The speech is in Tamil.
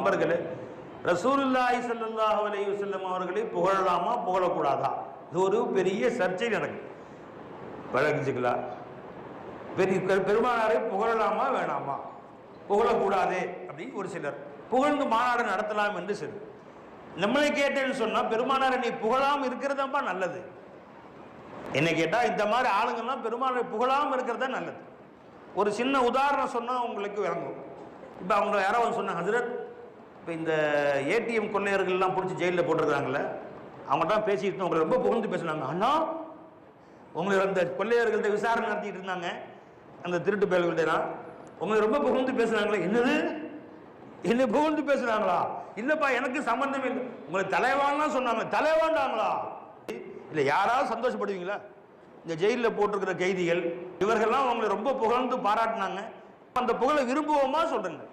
நண்பர்களே, ரசூலுல்லாஹி ஸல்லல்லாஹு அலைஹி வஸல்லம் அவர்களை புகழலாமா புகழக்கூடாதா? இது ஒரு பெரிய சர்ச்சை நடக்குது. வழங்கிச்சுக்கலாம். பெருமானாரை புகழலாமா வேணாமா, புகழக்கூடாதே அப்படின்னு ஒரு சிலர், புகழ்ந்து மாநாடு நடத்தலாம் என்று சிலர். நம்மளை கேட்டேன்னு சொன்னால் பெருமானாரை நீ புகழாமல் இருக்கிறதாப்பா நல்லது. என்ன கேட்டால் இந்த மாதிரி ஆளுங்கள்லாம் பெருமானாரை புகழாமல் இருக்கிறதா நல்லது. ஒரு சின்ன உதாரணம் சொன்னால் உங்களுக்கு விளங்கும். இப்போ அவங்க யாரோ வந்து சொன்னாங்க, ஹஜ்ரத் இப்போ இந்த ஏடிஎம் கொள்ளையர்கள்லாம் பிடிச்சி ஜெயிலில் போட்டிருக்காங்களே, அவங்கள்ட்ட பேசிட்டு உங்களை ரொம்ப புகழ்ந்து பேசுனாங்க. அண்ணா உங்களை அந்த கொள்ளையர்கள்ட்ட விசாரணை நடத்திட்டு இருந்தாங்க, அந்த திருட்டு பயல்கள்ட்ட உங்களை ரொம்ப புகழ்ந்து பேசுனாங்களே. என்னது, என்ன புகழ்ந்து பேசுனாங்களா? இல்லைப்பா எனக்கு சம்பந்தம் இல்லை. உங்களை தலைவான்லாம் சொன்னாங்க. தலைவாண்டாங்களா? இல்லை, யாராவது சந்தோஷப்படுவீங்களா? இந்த ஜெயிலில் போட்டிருக்கிற கைதிகள் இவர்கள்லாம் உங்களை ரொம்ப புகழ்ந்து பாராட்டினாங்க. அந்த புகழை விரும்புவோமா சொல்றேங்க.